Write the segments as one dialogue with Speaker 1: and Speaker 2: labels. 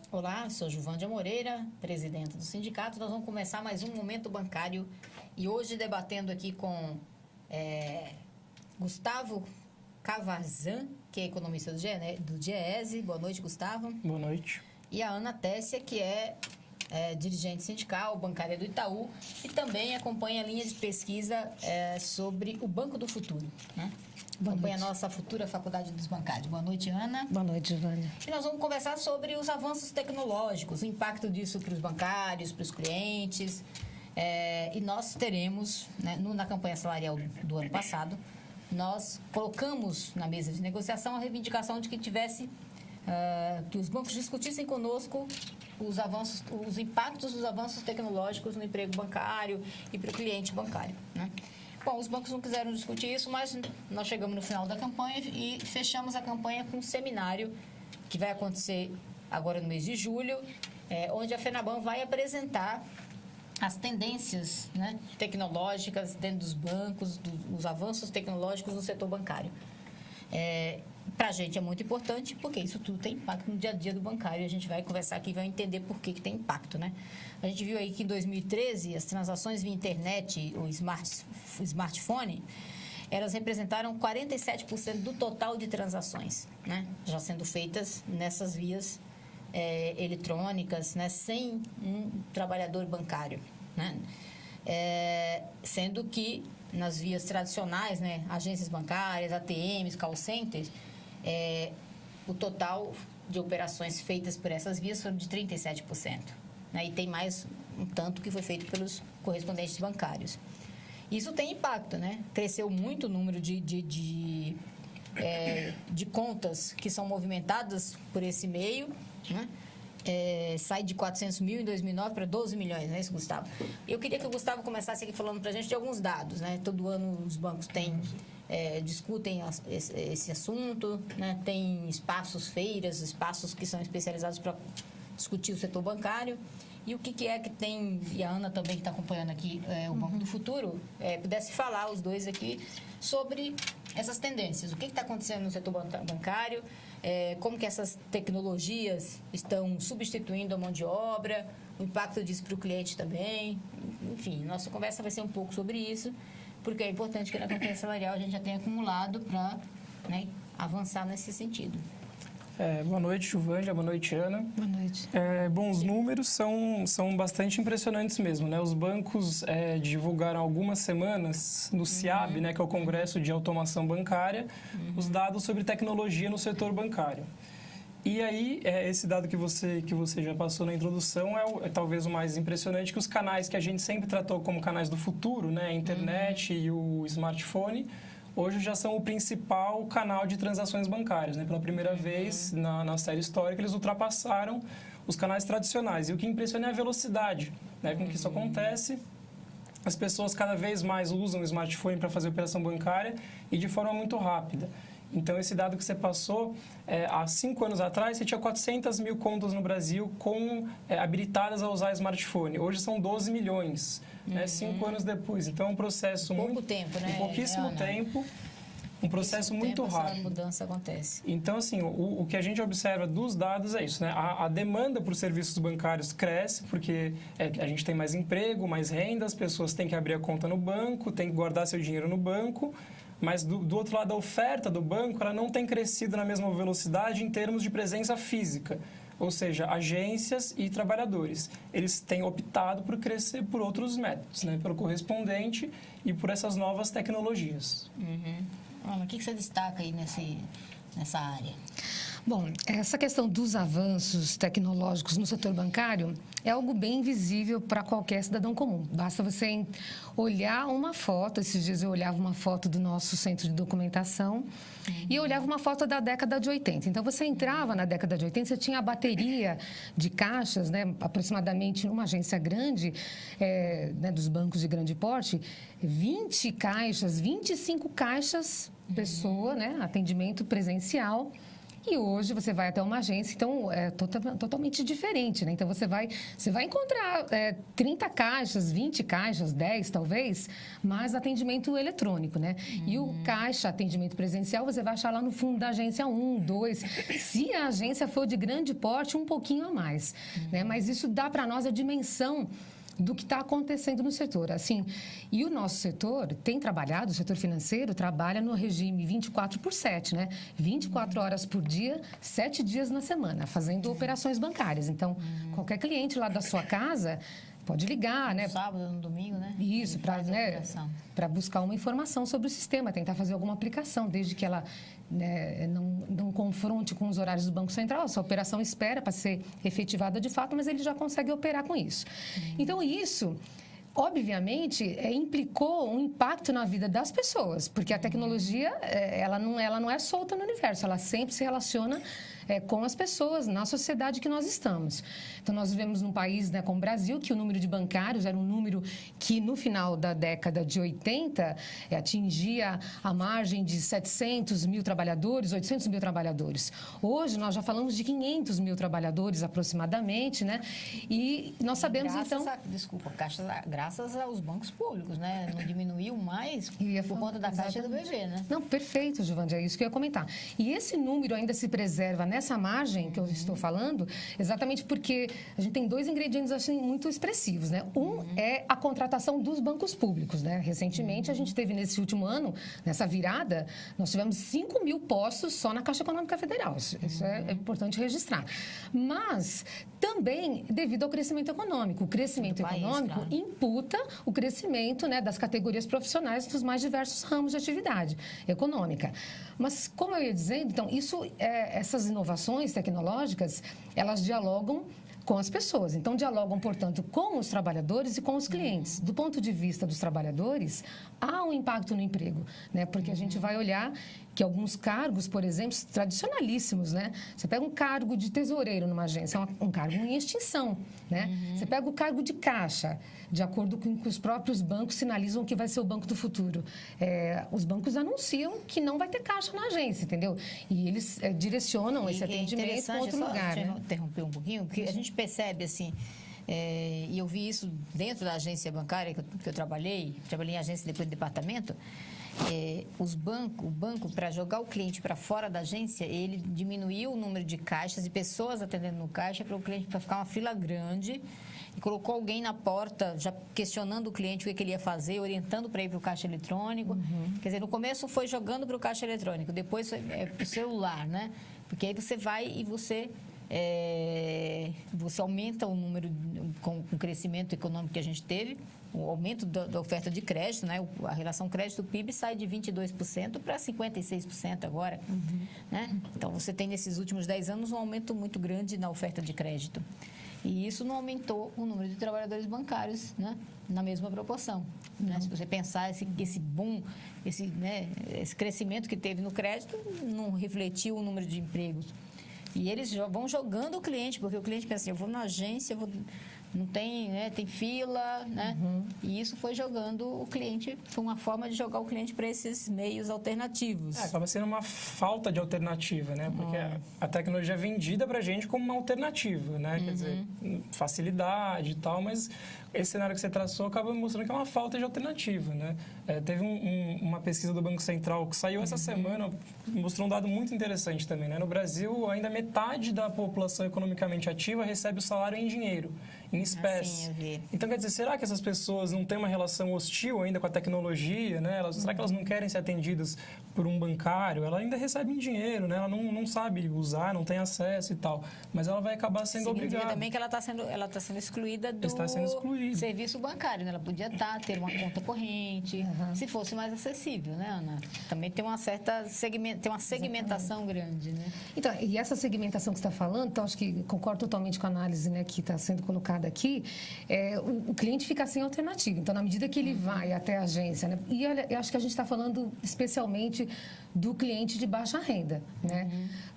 Speaker 1: Olá, sou Juvândia Moreira, presidente do sindicato. Nós vamos começar mais um Momento Bancário e hoje debatendo aqui com Gustavo Cavarzan, que é economista do Diese. Boa noite, Gustavo.
Speaker 2: Boa noite.
Speaker 1: E a Ana Tessia, que é dirigente sindical, bancária do Itaú, e também acompanha a linha de pesquisa sobre o Banco do Futuro, né? Acompanha a nossa futura Faculdade dos Bancários. Boa noite, Ana.
Speaker 3: Boa noite, Giovânia.
Speaker 1: E nós vamos conversar sobre os avanços tecnológicos, o impacto disso para os bancários, para os clientes. E nós teremos, né, na campanha salarial do ano passado, nós colocamos na mesa de negociação a reivindicação de que que os bancos discutissem conosco os impactos dos avanços tecnológicos no emprego bancário e para o cliente bancário, né? Bom, os bancos não quiseram discutir isso, mas nós chegamos no final da campanha e fechamos a campanha com um seminário que vai acontecer agora no mês de julho, onde a FENABAN vai apresentar as tendências, né, tecnológicas dentro dos bancos, os avanços tecnológicos no setor bancário. Para a gente é muito importante, porque isso tudo tem impacto no dia a dia do bancário. A gente vai conversar aqui e vai entender por que tem impacto, né? A gente viu aí que em 2013, as transações via internet, o smartphone, elas representaram 47% do total de transações, né? Já sendo feitas nessas vias eletrônicas, né? Sem um trabalhador bancário, né? Sendo que nas vias tradicionais, né, agências bancárias, ATMs, call centers, o total de operações feitas por essas vias foram de 37%. Né, e tem mais um tanto que foi feito pelos correspondentes bancários. Isso tem impacto, né? Cresceu muito o número de contas que são movimentadas por esse meio, né? Sai de 400 mil em 2009 para 12 milhões, não é isso, Gustavo? Eu queria que o Gustavo começasse aqui falando para a gente de alguns dados, né? Todo ano os bancos discutem esse assunto, né? Tem espaços, feiras, espaços que são especializados para discutir o setor bancário. E o que é que tem, e a Ana também que está acompanhando aqui o Banco do Futuro, pudesse falar os dois aqui sobre essas tendências. O que está acontecendo no setor bancário, como que essas tecnologias estão substituindo a mão de obra, o impacto disso para o cliente também. Enfim, nossa conversa vai ser um pouco sobre isso, porque é importante que na campanha salarial a gente já tenha acumulado para, né, avançar nesse sentido.
Speaker 2: Boa noite, Juvândia. Boa noite, Ana.
Speaker 3: Boa noite.
Speaker 2: Os números são bastante impressionantes mesmo, né? Os bancos divulgaram há algumas semanas no CIAB, né, que é o Congresso de Automação Bancária, os dados sobre tecnologia no setor bancário. E aí, esse dado que você já passou na introdução é talvez o mais impressionante, que os canais que a gente sempre tratou como canais do futuro, né, a internet e o smartphone, hoje já são o principal canal de transações bancárias, né? Pela primeira vez na série histórica, eles ultrapassaram os canais tradicionais. E o que impressiona é a velocidade, né, com que isso acontece. As pessoas cada vez mais usam o smartphone para fazer operação bancária e de forma muito rápida. Então, esse dado que você passou, há 5 anos atrás, você tinha 400 mil contas no Brasil habilitadas a usar smartphone. Hoje são 12 milhões, né, 5 anos depois. Então, é um processo
Speaker 1: tempo, né,
Speaker 2: em pouquíssimo tempo, um processo muito rápido.
Speaker 1: Essa mudança acontece.
Speaker 2: Então, assim, o que a gente observa dos dados é isso, né? A demanda por serviços bancários cresce, porque a gente tem mais emprego, mais renda, as pessoas têm que abrir a conta no banco, têm que guardar seu dinheiro no banco. Mas, do outro lado, a oferta do banco ela não tem crescido na mesma velocidade em termos de presença física. Ou seja, agências e trabalhadores. Eles têm optado por crescer por outros métodos, né? Pelo correspondente e por essas novas tecnologias.
Speaker 1: Ana, o que você destaca aí nessa área?
Speaker 3: Bom, essa questão dos avanços tecnológicos no setor bancário é algo bem visível para qualquer cidadão comum. Basta você olhar uma foto. Esses dias eu olhava uma foto do nosso centro de documentação e eu olhava uma foto da década de 80. Então, você entrava na década de 80, você tinha a bateria de caixas, né, aproximadamente numa agência grande, né, dos bancos de grande porte, 20 caixas, 25 caixas, pessoa, né, atendimento presencial. E hoje você vai até uma agência, então é totalmente diferente, né? Então você vai encontrar 30 caixas, 20 caixas, 10 talvez, mas atendimento eletrônico, né? E o caixa, atendimento presencial, você vai achar lá no fundo da agência 1, 2. Se a agência for de grande porte, um pouquinho a mais, né? Mas isso dá para nós a dimensão do que está acontecendo no setor. Assim, e o nosso setor tem trabalhado, o setor financeiro trabalha no regime 24/7, né? 24 horas por dia, 7 dias na semana, fazendo operações bancárias. Então, qualquer cliente lá da sua casa pode ligar, né?
Speaker 1: No sábado, no domingo, né?
Speaker 3: Isso, para buscar uma informação sobre o sistema, tentar fazer alguma aplicação, desde que ela não confronte com os horários do Banco Central. Essa operação espera para ser efetivada de fato, mas ele já consegue operar com isso. Então, isso, obviamente, implicou um impacto na vida das pessoas, porque a tecnologia, ela não é solta no universo, ela sempre se relaciona com as pessoas, na sociedade que nós estamos. Então, nós vivemos num país, né, como o Brasil, que o número de bancários era um número que, no final da década de 80, atingia a margem de 700 mil trabalhadores, 800 mil trabalhadores. Hoje, nós já falamos de 500 mil trabalhadores, aproximadamente, né? E nós sabemos,
Speaker 1: graças aos bancos públicos, né? Não diminuiu mais por conta da Caixa do BV, né?
Speaker 3: Não, perfeito, Giovanni, é isso que eu ia comentar. E esse número ainda se preserva nessa margem que eu estou falando, exatamente porque a gente tem 2 ingredientes assim muito expressivos, né? Um é a contratação dos bancos públicos, né? Recentemente, a gente teve nesse último ano, nessa virada, nós tivemos 5 mil postos só na Caixa Econômica Federal. Isso é importante registrar. Mas também devido ao crescimento econômico. O crescimento econômico imputa o crescimento, né, das categorias profissionais dos mais diversos ramos de atividade econômica. Mas, como eu ia dizendo, então, essas inovações tecnológicas, elas dialogam com as pessoas. Então, dialogam, portanto, com os trabalhadores e com os clientes. Do ponto de vista dos trabalhadores, há um impacto no emprego, né? Porque a gente vai olhar que alguns cargos, por exemplo, tradicionalíssimos, né? Você pega um cargo de tesoureiro numa agência, um cargo em extinção, né? Você pega o cargo de caixa, de acordo com o que os próprios bancos sinalizam que vai ser o banco do futuro. Os bancos anunciam que não vai ter caixa na agência, entendeu? E eles direcionam esse atendimento para outro lugar.
Speaker 1: Deixa eu interromper um pouquinho, porque a gente percebe, assim, e eu vi isso dentro da agência bancária que eu trabalhei em agência e depois de departamento. O banco, para jogar o cliente para fora da agência, ele diminuiu o número de caixas e pessoas atendendo no caixa para o cliente, para ficar uma fila grande, e colocou alguém na porta já questionando o cliente o que ele ia fazer, orientando para ir para o caixa eletrônico. Quer dizer, no começo foi jogando para o caixa eletrônico, depois para o celular, né? Porque aí você vai e você aumenta o número com o crescimento econômico que a gente teve, o aumento da oferta de crédito, né? A relação crédito-PIB sai de 22% para 56% agora. Né? Então, você tem nesses últimos 10 anos um aumento muito grande na oferta de crédito. E isso não aumentou o número de trabalhadores bancários, né? Na mesma proporção. Né? Se você pensar esse boom, esse crescimento que teve no crédito, não refletiu o número de empregos. E eles vão jogando o cliente, porque o cliente pensa assim, eu vou na agência, não tem, né, tem fila, né? E isso foi jogando o cliente, foi uma forma de jogar o cliente para esses meios alternativos.
Speaker 2: Acaba sendo uma falta de alternativa, né? Porque a tecnologia é vendida para a gente como uma alternativa, né? Quer dizer, facilidade e tal, mas esse cenário que você traçou acaba mostrando que é uma falta de alternativa, né? Teve uma pesquisa do Banco Central que saiu essa semana, mostrou um dado muito interessante também, né? No Brasil, ainda metade da população economicamente ativa recebe o salário em dinheiro, em espécie. Então, quer dizer, será que essas pessoas não têm uma relação hostil ainda com a tecnologia, né? Será que elas não querem ser atendidas por um bancário? Ela ainda recebe em dinheiro, né? Ela não sabe usar, não tem acesso e tal, mas ela vai acabar sendo obrigada.
Speaker 1: Também que ela está sendo excluída do serviço bancário, né? Ela podia ter uma conta corrente, se fosse mais acessível, né, Ana? Também tem uma certa segmentação grande, né?
Speaker 3: Então, e essa segmentação que você está falando, então, acho que concordo totalmente com a análise, né, que está sendo colocada aqui, o cliente fica sem alternativa. Então, na medida que ele vai até a agência, né, e eu acho que a gente está falando especialmente do cliente de baixa renda, né?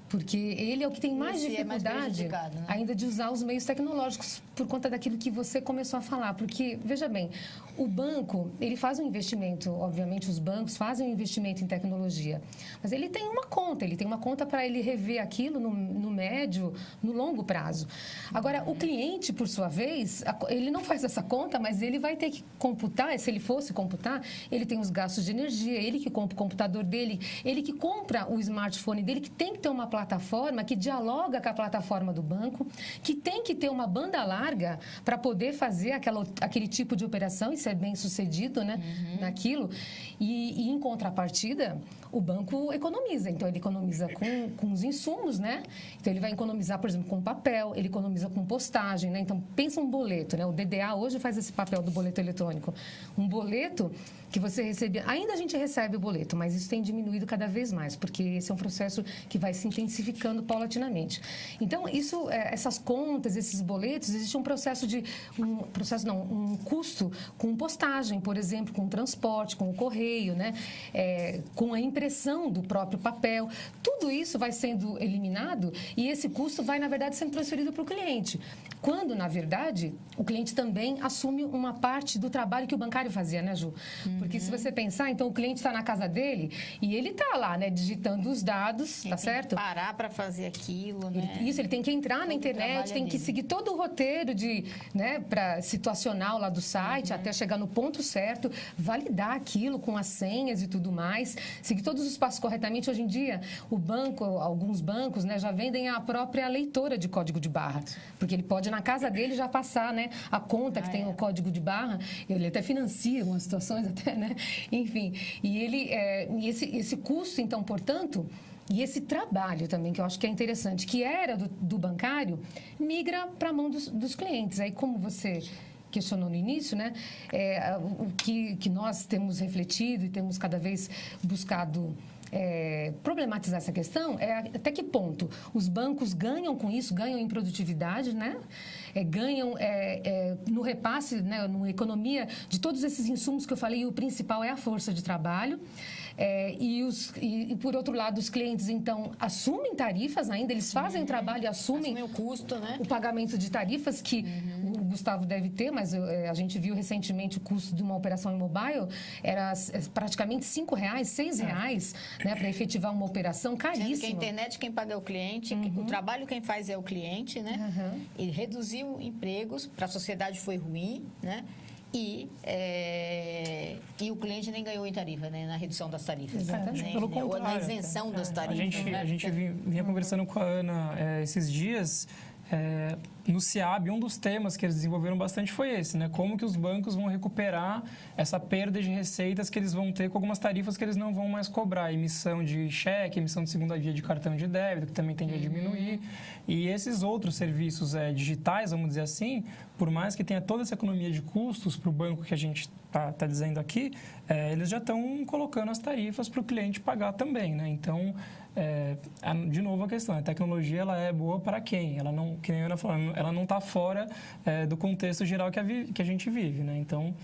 Speaker 3: Porque ele é o que tem mais
Speaker 1: Esse é mais
Speaker 3: dificuldade
Speaker 1: prejudicado, né?
Speaker 3: ainda de usar os meios tecnológicos por conta daquilo que você começou a falar. Porque, veja bem, o banco, ele faz um investimento, obviamente os bancos fazem um investimento em tecnologia, mas ele tem uma conta para ele rever aquilo no médio, no longo prazo. Agora, o cliente, por sua vez, ele não faz essa conta, mas ele vai ter que computar, se ele fosse computar, ele tem os gastos de energia, ele que compra o computador dele, ele que compra o smartphone dele, que tem que ter uma plataforma que dialoga com a plataforma do banco, que tem que ter uma banda larga para poder fazer aquele tipo de operação e ser bem sucedido, né, naquilo. E em contrapartida, o banco economiza. Então, ele economiza com os insumos, né? Então, ele vai economizar, por exemplo, com papel, ele economiza com postagem, né? Então, pensa um boleto, né? O DDA hoje faz esse papel do boleto eletrônico. Um boleto que você recebe... Ainda a gente recebe o boleto, mas isso tem diminuído cada vez mais, porque esse é um processo que vai se intensificando paulatinamente. Então, essas contas, esses boletos, existe um processo um custo com postagem, por exemplo, com transporte, com o correio, né? Com a impressão do próprio papel. Tudo isso vai sendo eliminado e esse custo vai, na verdade, sendo transferido para o cliente. Quando, na verdade, o cliente também assume uma parte do trabalho que o bancário fazia, né, Ju? Porque se você pensar, então o cliente está na casa dele e ele está lá, né, digitando os dados, tá certo?
Speaker 1: Tem que parar para fazer aquilo, né?
Speaker 3: Ele tem que entrar na internet, tem que seguir todo o roteiro situacional lá do site, até chegar no ponto certo, validar aquilo com as senhas e tudo mais, seguir todos os passos corretamente. Hoje em dia, alguns bancos, né, já vendem a própria leitora de código de barra, porque ele pode na casa dele já passar, né, a conta que tem o código de barra, ele até financia algumas situações até, né, enfim, e esse custo, então, portanto, e esse trabalho também, que eu acho que é interessante, que era do bancário, migra para a mão dos clientes. Aí, como você questionou no início, né, o que nós temos refletido e temos cada vez buscado problematizar essa questão é até que ponto os bancos ganham com isso, ganham em produtividade, né? Ganham no repasse, né, na economia de todos esses insumos que eu falei, e o principal é a força de trabalho. E por outro lado, os clientes, então, assumem tarifas ainda, eles fazem o trabalho e assumem
Speaker 1: o custo, né?
Speaker 3: O pagamento de tarifas que o Gustavo deve ter, mas a gente viu recentemente o custo de uma operação em mobile era praticamente R$5, R$6, né, para efetivar uma operação caríssima.
Speaker 1: Sendo que a internet quem paga é o cliente, o trabalho quem faz é o cliente, né? E reduziu empregos, para a sociedade foi ruim, né? E o cliente nem ganhou em tarifa, né? Na redução das tarifas.
Speaker 3: Exatamente.
Speaker 2: Pelo contrário,
Speaker 1: ou na isenção das tarifas.
Speaker 2: A gente vinha conversando com a Ana esses dias. No CIAB, um dos temas que eles desenvolveram bastante foi esse, né? Como que os bancos vão recuperar essa perda de receitas que eles vão ter com algumas tarifas que eles não vão mais cobrar. Emissão de cheque, emissão de segunda via de cartão de débito, que também tende a diminuir. E esses outros serviços digitais, vamos dizer assim, por mais que tenha toda essa economia de custos para o banco que a gente está dizendo aqui, eles já estão colocando as tarifas para o cliente pagar também, né? Então, de novo a questão, a tecnologia ela é boa para quem? Ela não, que nem a Ana falou, ela não está fora do contexto geral que a gente vive, né? Então,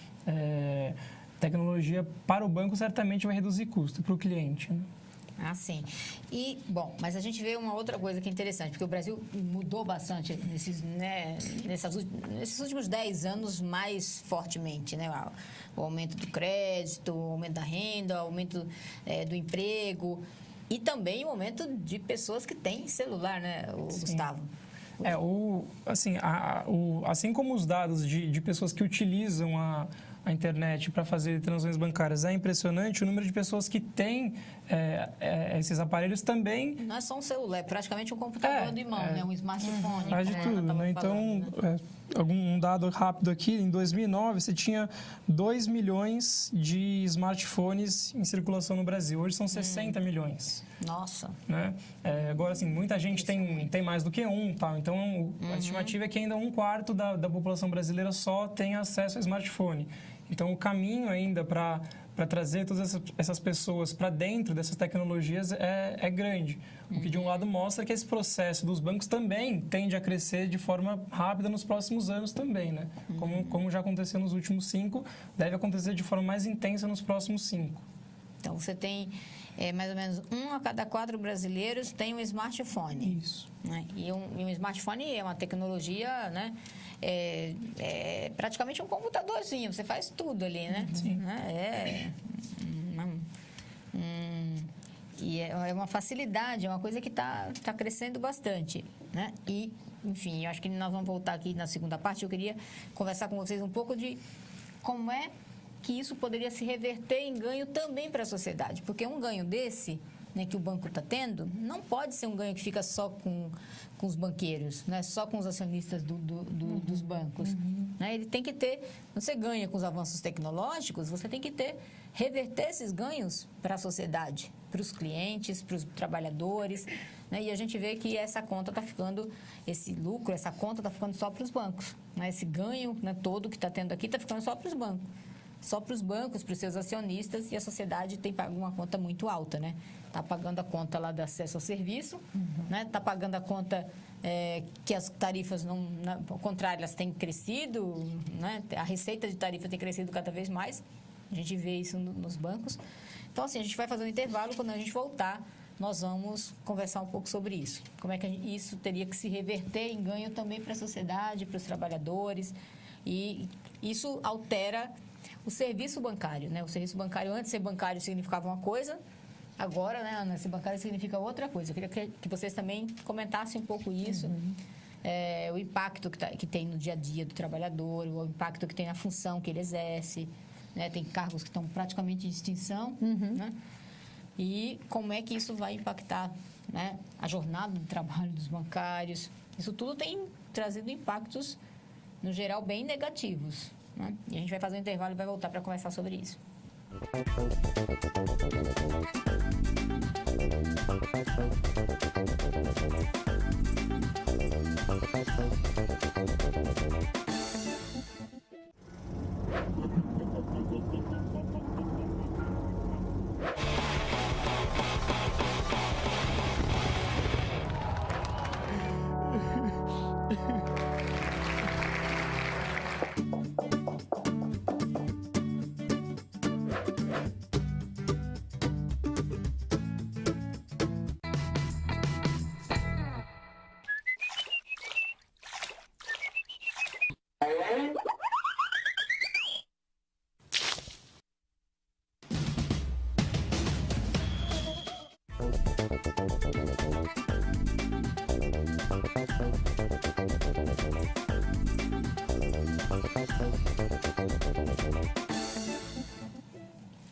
Speaker 2: tecnologia para o banco certamente vai reduzir custo para o cliente, né?
Speaker 1: Ah, sim. E, bom, mas a gente vê uma outra coisa que é interessante, porque o Brasil mudou bastante nesses últimos 10 anos mais fortemente, né? O aumento do crédito, o aumento da renda, o aumento do emprego e também o aumento de pessoas que têm celular, né, Gustavo?
Speaker 2: Assim como os dados de pessoas que utilizam a internet para fazer transações bancárias é impressionante, o número de pessoas que têm esses aparelhos também...
Speaker 1: Não é só um celular, é praticamente um computador de mão, né? Um smartphone.
Speaker 2: Faz de tudo, né? Então, um dado rápido aqui, em 2009, você tinha 2 milhões de smartphones em circulação no Brasil. Hoje são 60 milhões.
Speaker 1: Nossa.
Speaker 2: Né? Agora, assim, muita gente tem mais do que um, tá? Então, a estimativa é que ainda 1/4 da população brasileira só tem acesso ao smartphone. Então, o caminho ainda para trazer todas essas pessoas para dentro dessas tecnologias é grande. O que, de um lado, mostra que esse processo dos bancos também tende a crescer de forma rápida nos próximos anos também, né? Como já aconteceu nos últimos 5, deve acontecer de forma mais intensa nos próximos 5.
Speaker 1: Então, você tem mais ou menos 1 a cada 4 brasileiros tem um smartphone.
Speaker 2: Isso.
Speaker 1: Né? E um smartphone é uma tecnologia, né? É praticamente um computadorzinho, você faz tudo ali, né?
Speaker 2: Sim.
Speaker 1: E é uma facilidade, é uma coisa que está crescendo bastante, né? E, enfim, eu acho que nós vamos voltar aqui na segunda parte. Eu queria conversar com vocês um pouco de como é que isso poderia se reverter em ganho também para a sociedade. Porque um ganho desse, né, que o banco está tendo, não pode ser um ganho que fica só com os banqueiros, né? Só com os acionistas dos bancos. Né? Ele tem que ter, você ganha com os avanços tecnológicos, você tem que reverter esses ganhos para a sociedade, para os clientes, para os trabalhadores. Né? E a gente vê que essa conta está ficando, esse lucro, essa conta está ficando só para os bancos. Né? Esse ganho, né, todo que está tendo aqui está ficando só para os bancos. Só para os bancos, para os seus acionistas, e a sociedade tem pago uma conta muito alta, né? Está pagando a conta lá do acesso ao serviço, né? Está pagando a conta que as tarifas, ao contrário, elas têm crescido, né? A receita de tarifa tem crescido cada vez mais. A gente vê isso nos bancos. Então, assim, a gente vai fazer um intervalo. Quando a gente voltar, nós vamos conversar um pouco sobre isso. Como é que isso teria que se reverter em ganho também para a sociedade, para os trabalhadores. E isso altera o serviço bancário, né? O serviço bancário, antes de ser bancário, significava uma coisa. Agora, né, Ana, ser bancário significa outra coisa. Eu queria que vocês também comentassem um pouco isso. O impacto que tem no dia a dia do trabalhador, o impacto que tem na função que ele exerce. Né? Tem cargos que estão praticamente em extinção. Né? E como é que isso vai impactar, né, a jornada de trabalho dos bancários. Isso tudo tem trazido impactos, no geral, bem negativos. Né? E a gente vai fazer um intervalo e vai voltar para conversar sobre isso.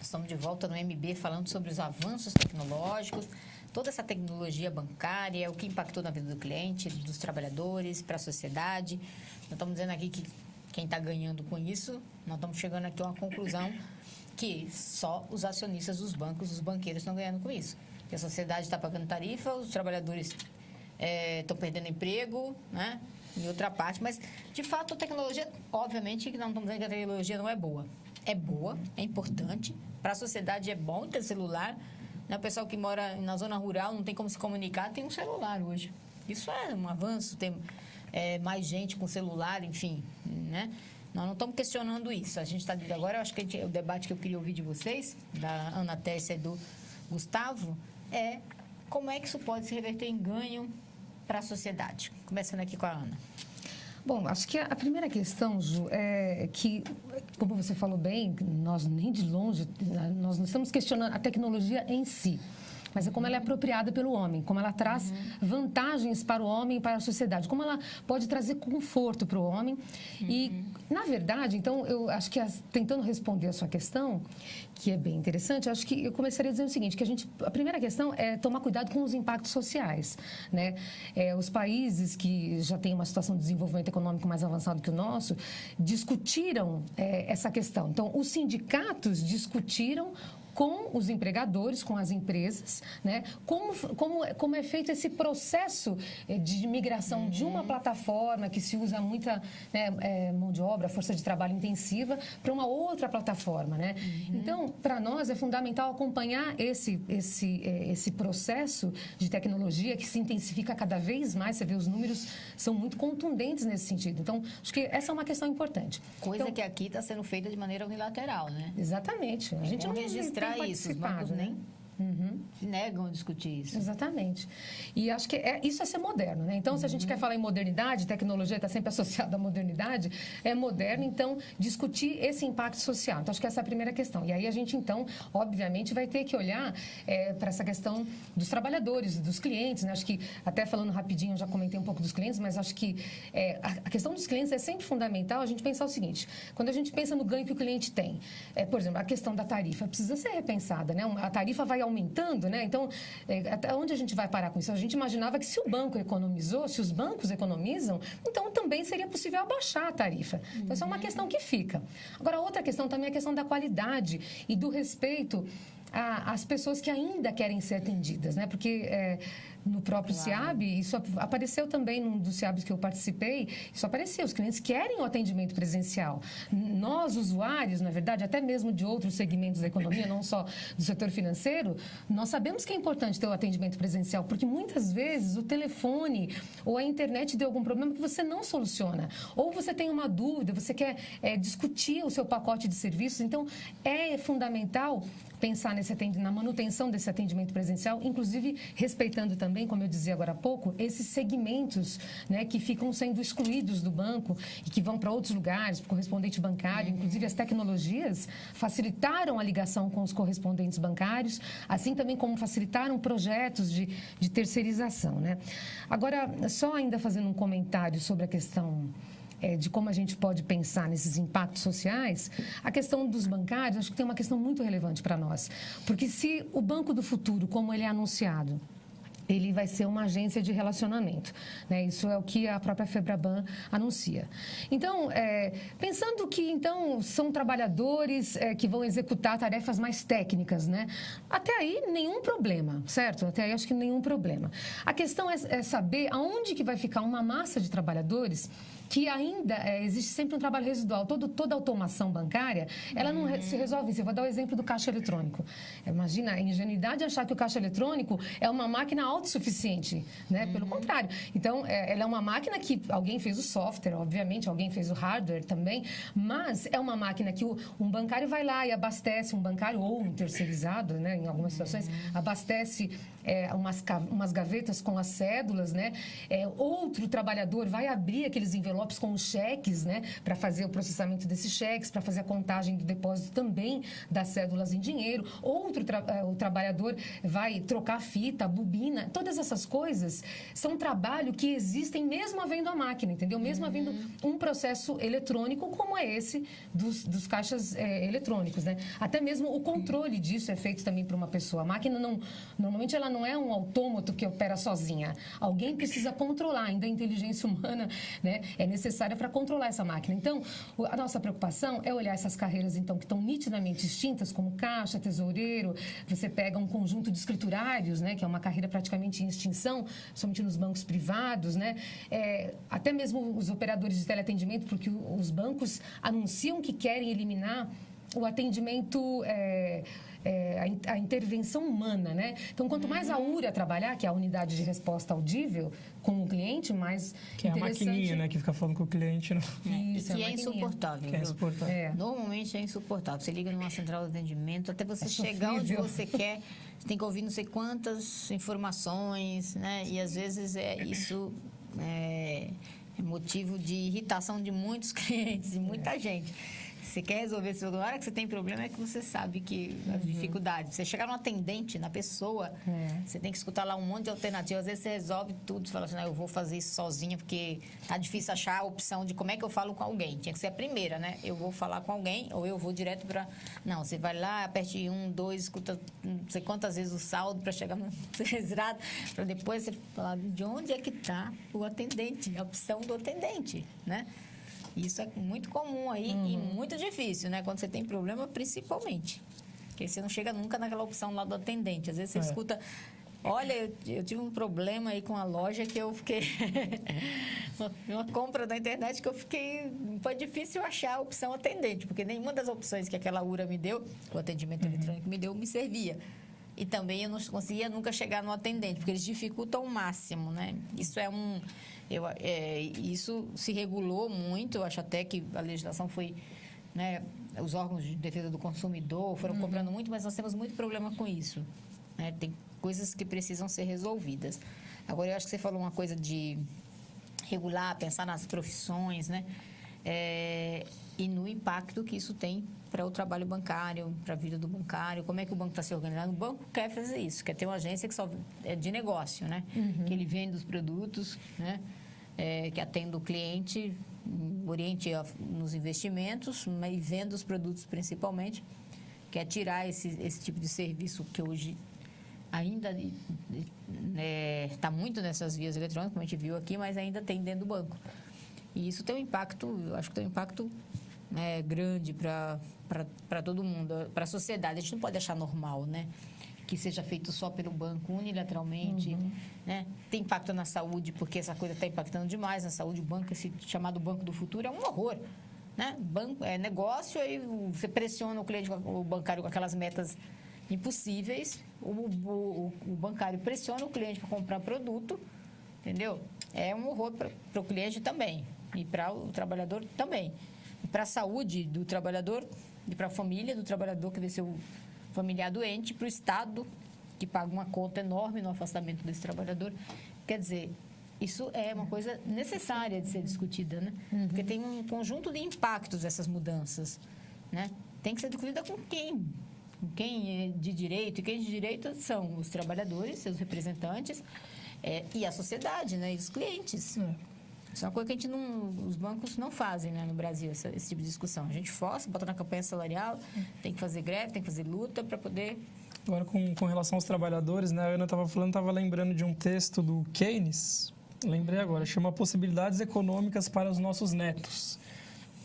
Speaker 1: Estamos de volta no MB falando sobre os avanços tecnológicos, toda essa tecnologia bancária, o que impactou na vida do cliente, dos trabalhadores, para a sociedade. Nós estamos dizendo aqui que quem está ganhando com isso, nós estamos chegando aqui a uma conclusão que só os acionistas dos bancos, os banqueiros estão ganhando com isso. Que a sociedade está pagando tarifa, os trabalhadores estão perdendo emprego, né? Em outra parte, mas de fato a tecnologia, obviamente que não estamos dizendo que a tecnologia não é boa. É boa, é importante, para a sociedade é bom ter celular, né? O pessoal que mora na zona rural não tem como se comunicar, tem um celular hoje. Isso é um avanço, tem mais gente com celular, enfim, né? Nós não estamos questionando isso. A gente está agora, eu acho que o debate que eu queria ouvir de vocês, da Ana Tércia e do Gustavo, é como é que isso pode se reverter em ganho para a sociedade. Começando aqui com a Ana.
Speaker 3: Bom, acho que a primeira questão, Ju, é que, como você falou bem, nós nem de longe, nós não estamos questionando a tecnologia em si, mas é como ela é apropriada pelo homem, como ela traz vantagens para o homem e para a sociedade, como ela pode trazer conforto para o homem. E, na verdade, então, eu acho que tentando responder a sua questão, que é bem interessante, eu acho que eu começaria dizendo o seguinte, que a primeira questão é tomar cuidado com os impactos sociais, né? Os países que já têm uma situação de desenvolvimento econômico mais avançado que o nosso, discutiram essa questão. Então, os sindicatos discutiram com os empregadores, com as empresas, né? Como é feito esse processo de migração de uma plataforma que se usa muita, né, mão de obra, força de trabalho intensiva, para uma outra plataforma, né? Então, para nós é fundamental acompanhar esse processo de tecnologia que se intensifica cada vez mais. Você vê, os números são muito contundentes nesse sentido. Então, acho que essa é uma questão importante.
Speaker 1: Coisa que aqui está sendo feita de maneira unilateral, né?
Speaker 3: Exatamente. A gente não
Speaker 1: registrar isso, os bancos
Speaker 3: né?
Speaker 1: nem... se negam a discutir isso.
Speaker 3: Exatamente. E acho que isso é ser moderno, né? Então, se a gente quer falar em modernidade, tecnologia está sempre associada à modernidade, é moderno, então, discutir esse impacto social. Então, acho que essa é a primeira questão. E aí a gente, então, obviamente, vai ter que olhar para essa questão dos trabalhadores, dos clientes, né? Acho que, até falando rapidinho, eu já comentei um pouco dos clientes, mas acho que a questão dos clientes é sempre fundamental a gente pensar o seguinte: quando a gente pensa no ganho que o cliente tem, por exemplo, a questão da tarifa precisa ser repensada, né? A tarifa vai aumentando, né? Então, até onde a gente vai parar com isso? A gente imaginava que se o banco economizou, se os bancos economizam, então também seria possível abaixar a tarifa. Então, essa é uma questão que fica. Agora, outra questão também é a questão da qualidade e do respeito às pessoas que ainda querem ser atendidas, né? Porque no próprio CIAB, isso apareceu também num dos CIABs que eu participei, isso apareceu, os clientes querem o atendimento presencial. Nós, usuários, na verdade, até mesmo de outros segmentos da economia, não só do setor financeiro, nós sabemos que é importante ter o atendimento presencial, porque muitas vezes o telefone ou a internet deu algum problema que você não soluciona. Ou você tem uma dúvida, você quer discutir o seu pacote de serviços, então é fundamental pensar na manutenção desse atendimento presencial, inclusive respeitando também, como eu dizia agora há pouco, esses segmentos, né, que ficam sendo excluídos do banco e que vão para outros lugares, para o correspondente bancário. Inclusive, as tecnologias facilitaram a ligação com os correspondentes bancários, assim também como facilitaram projetos de terceirização, né? Agora, só ainda fazendo um comentário sobre a questão de como a gente pode pensar nesses impactos sociais, a questão dos bancários, acho que tem uma questão muito relevante para nós. Porque se o Banco do Futuro, como ele é anunciado, ele vai ser uma agência de relacionamento, né? Isso é o que a própria FEBRABAN anuncia. Então, pensando que então são trabalhadores que vão executar tarefas mais técnicas, né? Até aí, nenhum problema, certo? Até aí, acho que nenhum problema. A questão é saber aonde que vai ficar uma massa de trabalhadores que ainda existe sempre um trabalho residual. Toda automação bancária, ela não se resolve. Eu vou dar o exemplo do caixa eletrônico. Imagina a ingenuidade achar que o caixa eletrônico é uma máquina autossuficiente, né? Pelo contrário. Então, ela é uma máquina que alguém fez o software, obviamente, alguém fez o hardware também, mas é uma máquina que um bancário vai lá e abastece, um bancário ou um terceirizado, né? Em algumas situações, abastece umas gavetas com as cédulas, né? Outro trabalhador vai abrir aqueles envelopes com os cheques, né, para fazer o processamento desses cheques, para fazer a contagem do depósito também das cédulas em dinheiro. O trabalhador vai trocar a fita, a bobina. Todas essas coisas são trabalho que existem mesmo havendo a máquina, entendeu? Mesmo havendo um processo eletrônico como é esse dos caixas eletrônicos, né? Até mesmo o controle disso é feito também por uma pessoa. A máquina normalmente ela não é um autômato que opera sozinha. Alguém precisa controlar, ainda a inteligência humana, né, é necessária para controlar essa máquina. Então, a nossa preocupação é olhar essas carreiras, então, que estão nitidamente extintas, como caixa, tesoureiro. Você pega um conjunto de escriturários, né, que é uma carreira praticamente em extinção, somente nos bancos privados, né? Até mesmo os operadores de teleatendimento, porque os bancos anunciam que querem eliminar o atendimento, a intervenção humana, né? Então, quanto mais a URA trabalhar, que é a unidade de resposta audível, com o cliente, mais
Speaker 2: que é a maquininha, né? Que fica falando com o cliente. Não.
Speaker 1: Isso, que é insuportável.
Speaker 2: Que é insuportável.
Speaker 1: Normalmente é insuportável. Você liga numa central de atendimento, até você chegar onde você quer, você tem que ouvir não sei quantas informações, né? E, às vezes, isso é motivo de irritação de muitos clientes, de muita gente. Você quer resolver isso, na hora que você tem problema é que você sabe que as dificuldades. Você chegar no atendente, na pessoa, você tem que escutar lá um monte de alternativas. Às vezes você resolve tudo, você fala assim, eu vou fazer isso sozinha, porque tá difícil achar a opção de como é que eu falo com alguém. Tinha que ser a primeira, né? Eu vou falar com alguém ou eu vou direto para... Não, você vai lá, aperte 1, 2, escuta não sei quantas vezes o saldo para chegar no registrado, para depois você falar de onde é que está o atendente, a opção do atendente, né? Isso é muito comum aí e muito difícil, né? Quando você tem problema, principalmente. Porque você não chega nunca naquela opção lá do atendente. Às vezes você escuta... Olha, eu tive um problema aí com a loja que eu fiquei... uma compra da internet que eu fiquei... Foi difícil achar a opção atendente, porque nenhuma das opções que aquela URA me deu, o atendimento eletrônico me deu, me servia. E também eu não conseguia nunca chegar no atendente, porque eles dificultam ao máximo, né? Isso é isso se regulou muito, eu acho até que a legislação foi, né, os órgãos de defesa do consumidor foram cobrando muito, mas nós temos muito problema com isso, né? Tem coisas que precisam ser resolvidas. Agora, eu acho que você falou uma coisa de regular, pensar nas profissões, né? E no impacto que isso tem para o trabalho bancário, para a vida do bancário, como é que o banco está se organizando. O banco quer fazer isso, quer ter uma agência que só é de negócio, né? Que ele vende os produtos, né? Que atenda o cliente, oriente nos investimentos, mas venda os produtos principalmente, quer tirar esse tipo de serviço que hoje ainda está muito nessas vias eletrônicas, como a gente viu aqui, mas ainda tem dentro do banco. E isso tem um impacto, eu acho que tem um impacto grande para todo mundo, para a sociedade. A gente não pode achar normal, né? Que seja feito só pelo banco, unilateralmente. Né? Tem impacto na saúde, porque essa coisa está impactando demais na saúde. O banco, esse chamado banco do futuro, é um horror. Né? Banco, é negócio, aí você pressiona o cliente, o bancário com aquelas metas impossíveis. O bancário pressiona o cliente para comprar produto, entendeu? É um horror para o cliente também e para o trabalhador também. E para a saúde do trabalhador e para a família do trabalhador que vê seu familiar doente, para o Estado que paga uma conta enorme no afastamento desse trabalhador. Quer dizer, isso é uma coisa necessária de ser discutida, né? Porque tem um conjunto de impactos essas mudanças, né? Tem que ser discutida com quem? Quem é de direito, e quem é de direito são os trabalhadores, seus representantes, e a sociedade, né? E os clientes. Isso é uma coisa que os bancos não fazem, né, no Brasil, esse tipo de discussão. A gente força, bota na campanha salarial, tem que fazer greve, tem que fazer luta para poder...
Speaker 2: Agora, com relação aos trabalhadores, né, a Ana estava lembrando de um texto do Keynes, lembrei agora, chama Possibilidades Econômicas para os Nossos Netos.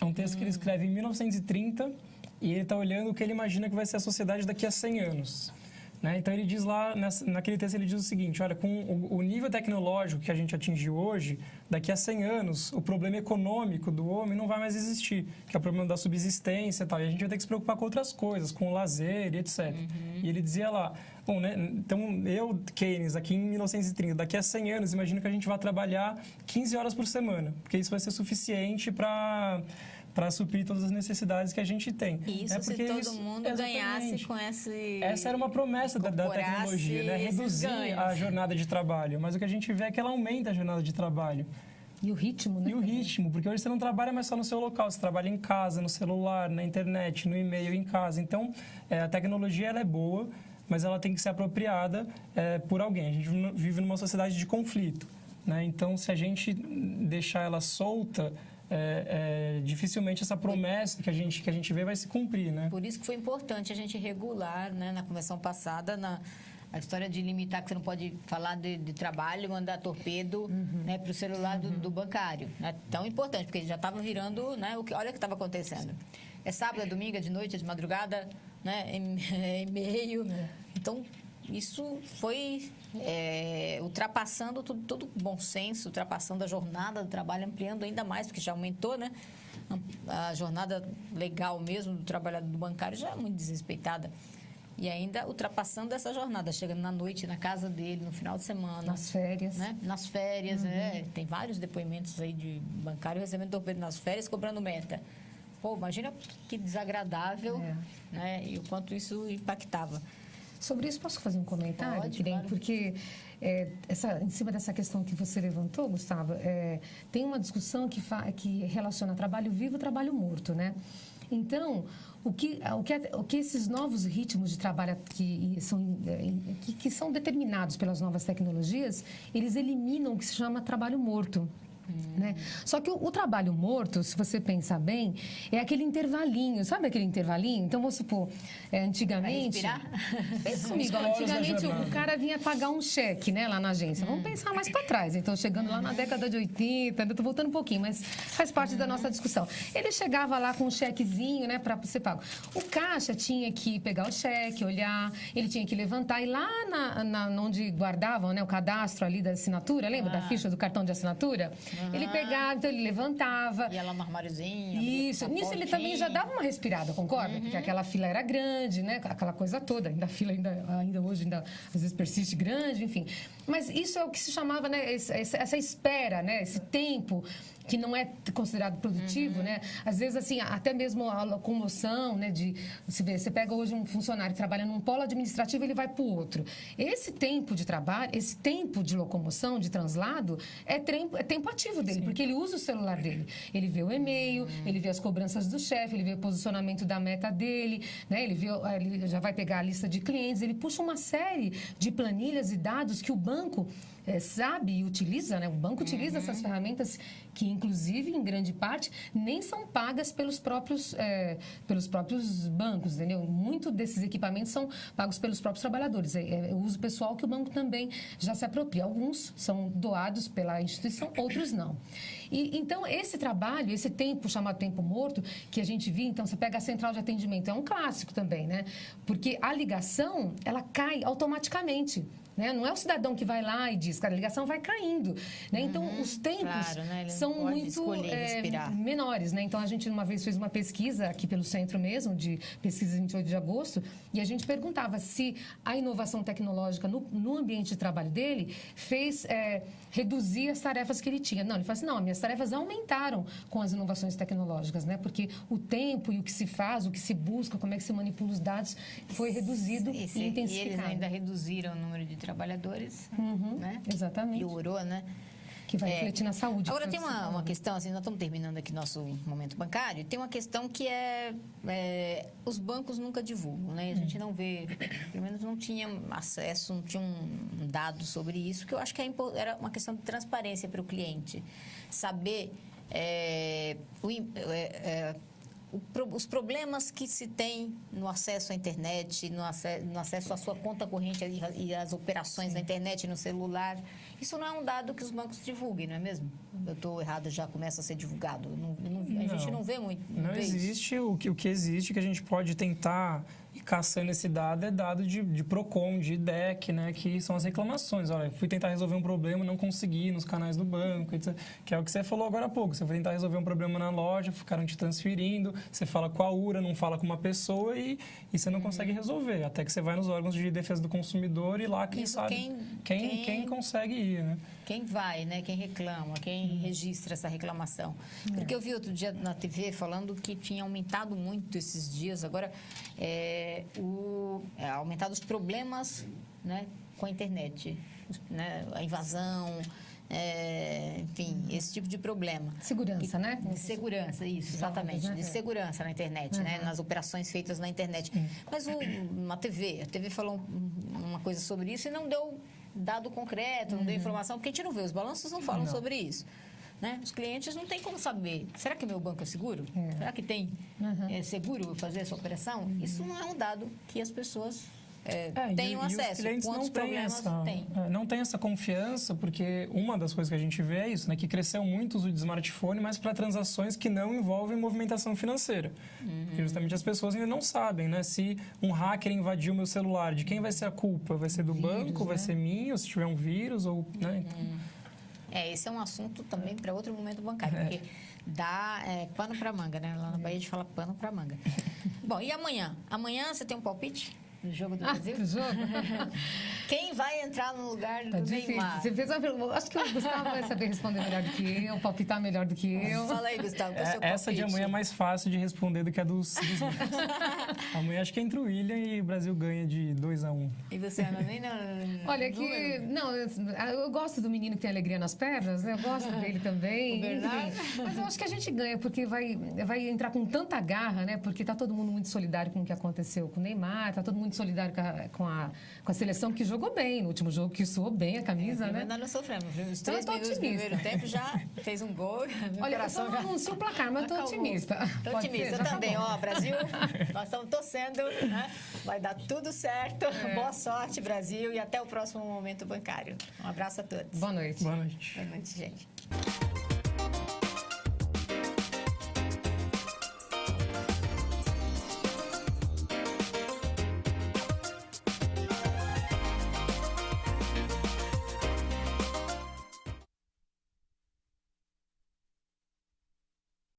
Speaker 2: É um texto que ele escreve em 1930, e ele está olhando o que ele imagina que vai ser a sociedade daqui a 100 anos. Né? Então, ele diz lá, naquele texto, ele diz o seguinte, olha, com o nível tecnológico que a gente atingiu hoje, daqui a 100 anos, o problema econômico do homem não vai mais existir, que é o problema da subsistência e tal, e a gente vai ter que se preocupar com outras coisas, com o lazer e etc. E ele dizia lá, bom, né, então, Keynes, aqui em 1930, daqui a 100 anos, imagino que a gente vai trabalhar 15 horas por semana, porque isso vai ser suficiente para suprir todas as necessidades que a gente tem.
Speaker 1: Isso, se todo mundo ganhasse com esse...
Speaker 2: Essa era uma promessa da tecnologia, né? Reduzir a jornada de trabalho. Mas o que a gente vê é que ela aumenta a jornada de trabalho.
Speaker 3: E o ritmo, né?
Speaker 2: E o ritmo, porque hoje você não trabalha mais só no seu local, você trabalha em casa, no celular, na internet, no e-mail, em casa. Então, a tecnologia ela é boa, mas ela tem que ser apropriada por alguém. A gente vive numa sociedade de conflito, né? Então, se a gente deixar ela solta... dificilmente essa promessa que a gente vê vai se cumprir, né?
Speaker 1: Por isso que foi importante a gente regular, né, na convenção passada, a história de limitar que você não pode falar de trabalho, mandar torpedo né, para o celular do bancário. Né? Tão importante, porque já estava virando, né, olha o que estava acontecendo. É sábado, é domingo, é de noite, é de madrugada, né, e-mail. Então, isso foi ultrapassando todo bom senso, ultrapassando a jornada do trabalho, ampliando ainda mais, porque já aumentou, né? A jornada legal mesmo do trabalhador do bancário já é muito desrespeitada. E ainda ultrapassando essa jornada, chegando na noite, na casa dele, no final de semana.
Speaker 3: Nas férias.
Speaker 1: Né? Nas férias, tem vários depoimentos aí de bancário recebendo torpedo nas férias, cobrando meta. Pô, imagina que desagradável, né? E o quanto isso impactava.
Speaker 3: Sobre isso, posso fazer um comentário?
Speaker 1: Pode, claro.
Speaker 3: Porque em cima dessa questão que você levantou, Gustavo, tem uma discussão que relaciona trabalho vivo e trabalho morto, né? Então, o que esses novos ritmos de trabalho que são determinados pelas novas tecnologias, eles eliminam o que se chama trabalho morto. Né? Só que o trabalho morto, se você pensar bem, é aquele intervalinho, sabe aquele intervalinho? Então, vamos supor, antigamente... Pensa comigo, antigamente o cara vinha pagar um cheque, né, lá na agência. Vamos pensar mais para trás. Então, chegando lá na década de 80, eu estou voltando um pouquinho, mas faz parte da nossa discussão. Ele chegava lá com um chequezinho, né, para ser pago. O caixa tinha que pegar o cheque, olhar, ele tinha que levantar, e lá onde guardavam, né, o cadastro ali da assinatura, lembra da ficha do cartão de assinatura? Ele pegava, então ele levantava.
Speaker 1: Ia lá no armáriozinho.
Speaker 3: Isso. Nisso ele também já dava uma respirada, concorda? Porque aquela fila era grande, né? Aquela coisa toda. Ainda a fila, ainda hoje, às vezes persiste grande, enfim. Mas isso é o que se chamava, né, essa espera, né, esse tempo que não é considerado produtivo, né? Às vezes, assim, até mesmo a locomoção, né, você pega hoje um funcionário que trabalha num polo administrativo, ele vai para o outro. Esse tempo de trabalho, esse tempo de locomoção, de translado, é tempo ativo dele, porque ele usa o celular dele. Ele vê o e-mail, ele vê as cobranças do chefe, ele vê o posicionamento da meta dele, né? Ele já vai pegar a lista de clientes, ele puxa uma série de planilhas e dados que o banco sabe e utiliza, né? O banco utiliza essas ferramentas que, inclusive, em grande parte, nem são pagas pelos próprios bancos, entendeu? Muito desses equipamentos são pagos pelos próprios trabalhadores. É o uso pessoal que o banco também já se apropria. Alguns são doados pela instituição, outros não. E, então, esse trabalho, esse tempo chamado tempo morto, que a gente viu, então, você pega a central de atendimento, é um clássico também, né? Porque a ligação, ela cai automaticamente. Né? Não é o cidadão que vai lá e diz, cara, a ligação vai caindo. Né? Então, os tempos são muito menores. Né? Então, a gente uma vez fez uma pesquisa aqui pelo centro mesmo, de pesquisa 28 de agosto, e a gente perguntava se a inovação tecnológica no ambiente de trabalho dele fez reduzir as tarefas que ele tinha. Não, ele falou assim, não, minhas tarefas aumentaram com as inovações tecnológicas, né? Porque o tempo e o que se faz, o que se busca, como é que se manipula os dados, foi reduzido e intensificado.
Speaker 1: E eles ainda reduziram o número de trabalhadores, né?
Speaker 3: Exatamente.
Speaker 1: Piorou, né?
Speaker 3: Que vai refletir na saúde.
Speaker 1: Agora, tem uma questão, assim, nós estamos terminando aqui nosso momento bancário, tem uma questão que os bancos nunca divulgam, né? A gente não vê, pelo menos não tinha acesso, não tinha um dado sobre isso, que eu acho que era uma questão de transparência para o cliente. Saber os problemas que se tem no acesso à internet, no acesso à sua conta corrente e às operações na internet, no celular. Isso não é um dado que os bancos divulguem, não é mesmo? Eu estou errado, já começa a ser divulgado. A gente não vê muito.
Speaker 2: Não existe. O que existe, que a gente pode tentar ir caçando esse dado, é dado de PROCON, de IDEC, né? Que são as reclamações. Olha, fui tentar resolver um problema, não consegui nos canais do banco, etc. Que é o que você falou agora há pouco. Você foi tentar resolver um problema na loja, ficaram te transferindo, você fala com a URA, não fala com uma pessoa e você não consegue resolver. Até que você vai nos órgãos de defesa do consumidor e lá, quem consegue ir, né?
Speaker 1: Quem vai, né? Quem reclama, quem registra essa reclamação. Porque eu vi outro dia na TV falando que tinha aumentado muito esses dias, agora, aumentado os problemas, né, com a internet, né, a invasão, enfim, esse tipo de problema.
Speaker 3: Segurança, né?
Speaker 1: De segurança, isso, exatamente. De segurança na internet, né? Nas operações feitas na internet. Mas a TV falou uma coisa sobre isso e não deu dado concreto, não deu informação, porque a gente não vê, os balanços não falam sobre isso. Né? Os clientes não têm como saber. Será que meu banco é seguro? Será que tem seguro fazer essa operação? Isso não é um dado que as pessoas tenham acesso.
Speaker 2: Os clientes não têm essa confiança, porque uma das coisas que a gente vê é isso, né? Que cresceu muito o uso de smartphone, mas para transações que não envolvem movimentação financeira. Porque justamente as pessoas ainda não sabem, né? Se um hacker invadiu meu celular, de quem vai ser a culpa? Vai ser do banco? Vai ser minha? Ou se tiver um vírus? Ou, né?
Speaker 1: Esse é um assunto também para outro momento bancário, porque dá pano para manga, né? Lá na Bahia a gente fala pano para manga. Bom, e amanhã? Amanhã você tem um palpite no jogo do Brasil? Quem vai entrar no lugar do Neymar?
Speaker 3: Você fez uma pergunta. Acho que o Gustavo vai saber responder melhor do que eu, palpitar melhor do que eu.
Speaker 1: Fala aí, Gustavo, qual é o seu palpite?
Speaker 2: Essa de amanhã é mais fácil de responder do que a dos amanhã acho que entra o William e o Brasil ganha de 2-1.
Speaker 1: E você, Ana?
Speaker 3: Olha, eu gosto do menino que tem alegria nas pernas, né? Eu gosto dele também.
Speaker 1: O Bernardo?
Speaker 3: Mas eu acho que a gente ganha, porque vai entrar com tanta garra, né? Porque tá todo mundo muito solidário com o que aconteceu com o Neymar, tá todo mundo muito solidário com a seleção, que jogou bem no último jogo, que suou bem a camisa, né?
Speaker 1: Ainda não sofremos. Os 3 minutos do primeiro tempo já fez um gol.
Speaker 3: Olha, eu só não anuncio o placar, mas estou otimista.
Speaker 1: Estou otimista. Eu também. Brasil, nós estamos torcendo, né? Vai dar tudo certo. Boa sorte, Brasil, e até o próximo Momento Bancário. Um abraço a todos.
Speaker 3: Boa noite.
Speaker 2: Boa noite.
Speaker 1: Boa noite, gente.